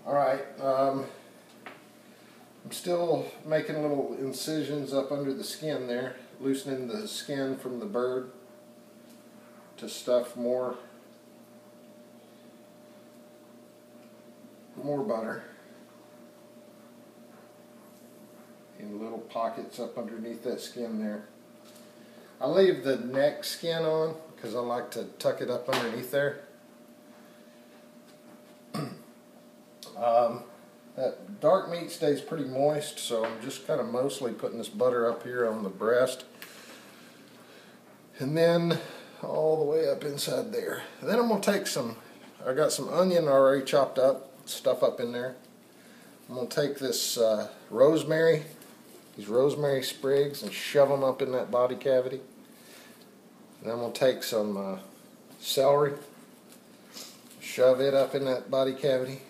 Alright, I'm still making little incisions up under the skin there, loosening the skin from the bird to stuff more butter in little pockets up underneath that skin there. I leave the neck skin on because I like to tuck it up underneath there. That dark meat stays pretty moist, so I'm just kind of mostly putting this butter up here on the breast and then all the way up inside there. And then I'm going to take I got some onion already chopped up, stuff up in there. I'm going to take this rosemary, these rosemary sprigs, and shove them up in that body cavity. And I'm going to take some celery, shove it up in that body cavity.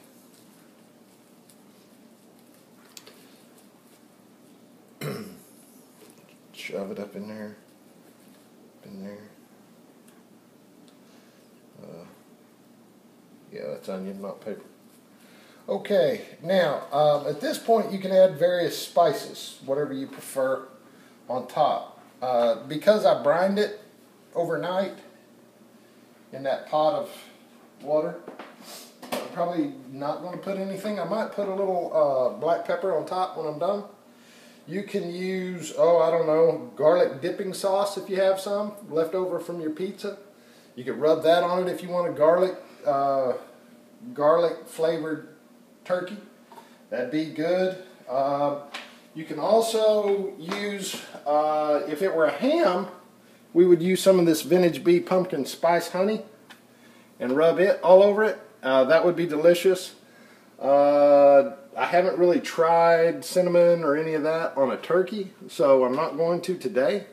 Shove it up in there, yeah, that's onion, not paper. Okay, now at this point you can add various spices, whatever you prefer, on top. Because I brined it overnight in that pot of water, I'm probably not going to put anything. I might put a little black pepper on top when I'm done. You can use, I don't know, garlic dipping sauce if you have some left over from your pizza. You could rub that on it if you want a garlic flavored turkey. That'd be good. You can also use, if it were a ham, we would use some of this Vintage Bee pumpkin spice honey and rub it all over it. That would be delicious. I haven't really tried cinnamon or any of that on a turkey, so I'm not going to today.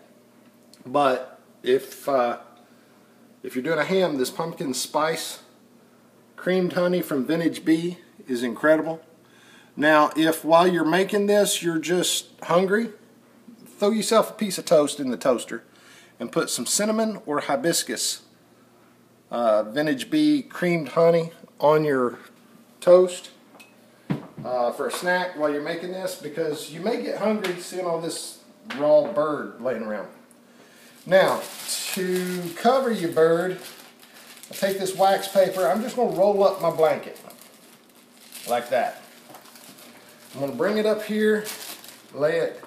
But if you're doing a ham, this pumpkin spice creamed honey from Vintage Bee is incredible. Now, if while you're making this you're just hungry, throw yourself a piece of toast in the toaster and put some cinnamon or hibiscus Vintage Bee creamed honey on your toast. For a snack while you're making this, because you may get hungry seeing all this raw bird laying around. Now, to cover your bird, I take this wax paper. I'm just going to roll up my blanket like that. I'm going to bring it up here, lay it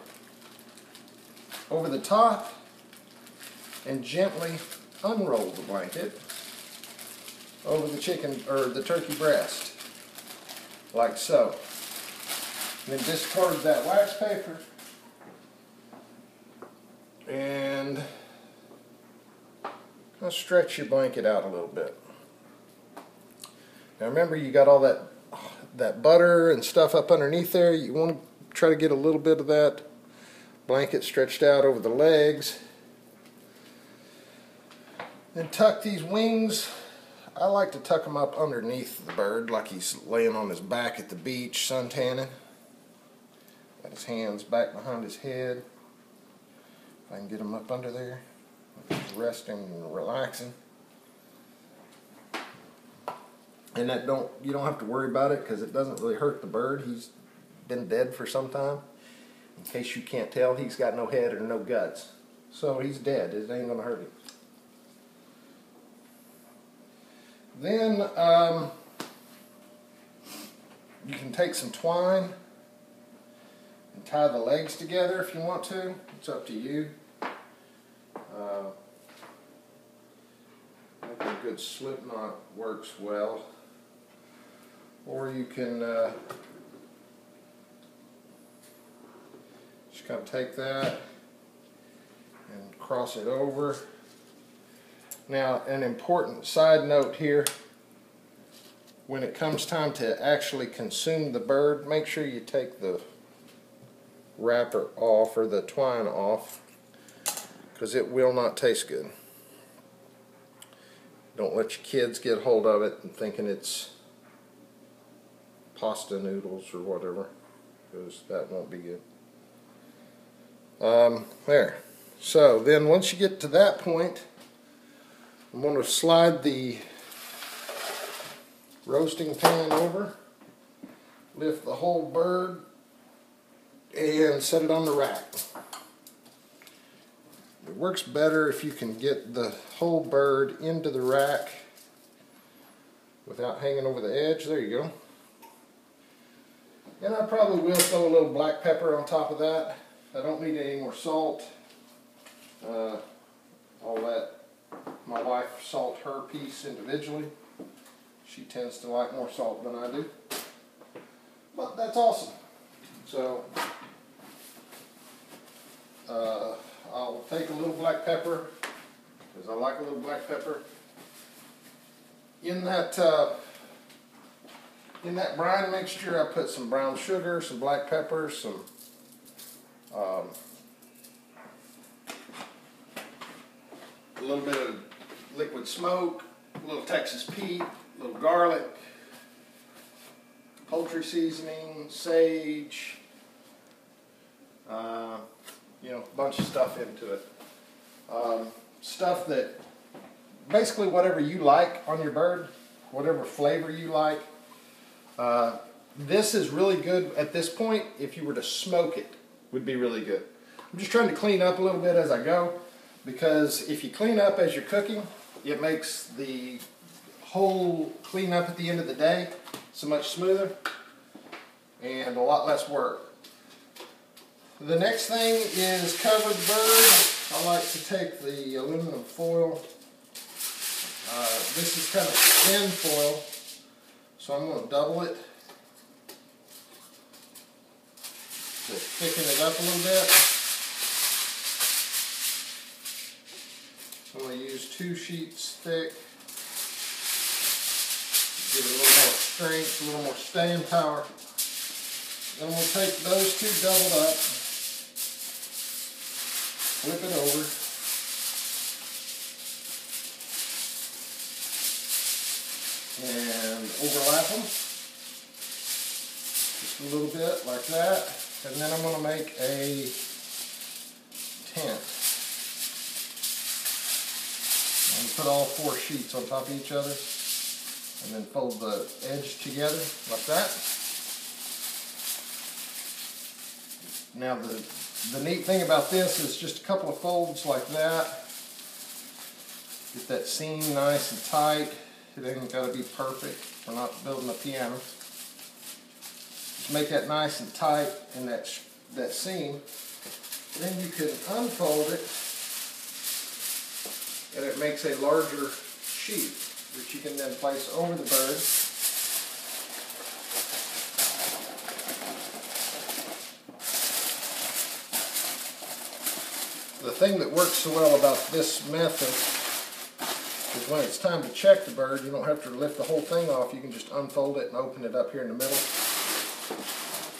over the top, and gently unroll the blanket over the chicken or the turkey breast, like so. And then discard that wax paper and kind of stretch your blanket out a little bit. Now remember, you got all that butter and stuff up underneath there. You want to try to get a little bit of that blanket stretched out over the legs. Then tuck these wings. I like to tuck them up underneath the bird like he's laying on his back at the beach suntanning. Got his hands back behind his head. If I can get him up under there, he's resting and relaxing. And you don't have to worry about it because it doesn't really hurt the bird. He's been dead for some time. In case you can't tell, he's got no head or no guts. So he's dead. It ain't going to hurt him. Then you can take some twine and tie the legs together if you want to. It's up to you. I think a good slip knot works well. Or you can just kind of take that and cross it over. Now, an important side note here, when it comes time to actually consume the bird, make sure you take the wrapper off or the twine off, because it will not taste good. Don't let your kids get hold of it and thinking it's pasta noodles or whatever, because that won't be good. There. So then once you get to that point, I'm going to slide the roasting pan over lift the whole bird and set it on the rack. It works better if you can get the whole bird into the rack without hanging over the edge. There you go. And I probably will throw a little black pepper on top of that. I don't need any more salt. I'll let my wife salt her piece individually. She tends to like more salt than I do. But that's awesome. So I'll take a little black pepper, because I like a little black pepper. In that brine mixture, I put some brown sugar, some black pepper, some a little bit of liquid smoke, a little Texas Pete, a little garlic, poultry seasoning, sage, you know, a bunch of stuff into it. Stuff that, basically whatever you like on your bird, whatever flavor you like. This is really good at this point. If you were to smoke it, would be really good. I'm just trying to clean up a little bit as I go, because if you clean up as you're cooking, it makes the whole cleanup at the end of the day so much smoother and a lot less work. The next thing is cover the bird. I like to take the aluminum foil. This is kind of thin foil, so I'm going to double it to thicken it up a little bit. I'm going to use 2 sheets thick. Give it a little more strength, a little more staying power. Then we'll take those 2 doubled up, flip it over, and overlap them just a little bit like that. And then I'm going to make a tent. And put all 4 sheets on top of each other, and then fold the edge together like that. Now the neat thing about this is just a couple of folds like that. Get that seam nice and tight. It ain't got to be perfect. We're not building a piano. Just make that nice and tight in that seam. Then you can unfold it, and it makes a larger sheet that you can then place over the bird. The thing that works so well about this method is when it's time to check the bird, you don't have to lift the whole thing off. You can just unfold it and open it up here in the middle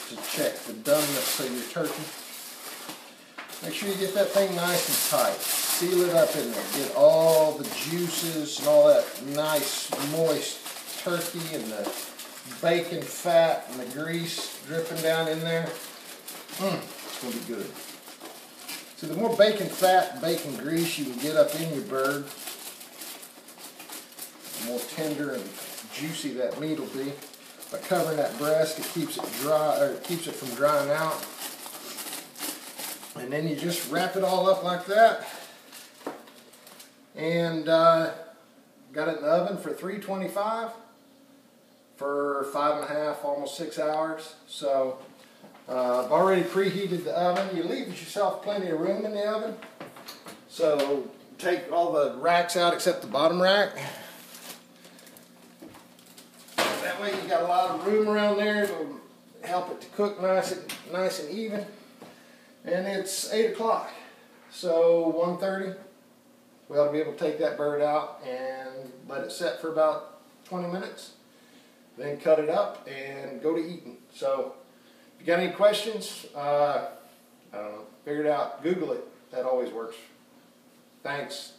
to check the doneness of your turkey. Make sure you get that thing nice and tight. Seal it up in there. Get all the juices and all that nice moist turkey and the bacon fat and the grease dripping down in there. It's going to be good. So the more bacon fat and bacon grease you can get up in your bird, the more tender and juicy that meat will be. By covering that breast, it keeps it dry, or it keeps it from drying out. And then you just wrap it all up like that. And got it in the oven for 325 for 5.5, almost 6 hours. So I've already preheated the oven. You leave yourself plenty of room in the oven. So take all the racks out except the bottom rack. That way you got a lot of room around there. It'll help it to cook nice and even. And it's 8 o'clock. So 1:30. We ought to be able to take that bird out and let it set for about 20 minutes. Then cut it up and go to eating. So if you got any questions, I don't know, figure it out. Google it. That always works. Thanks.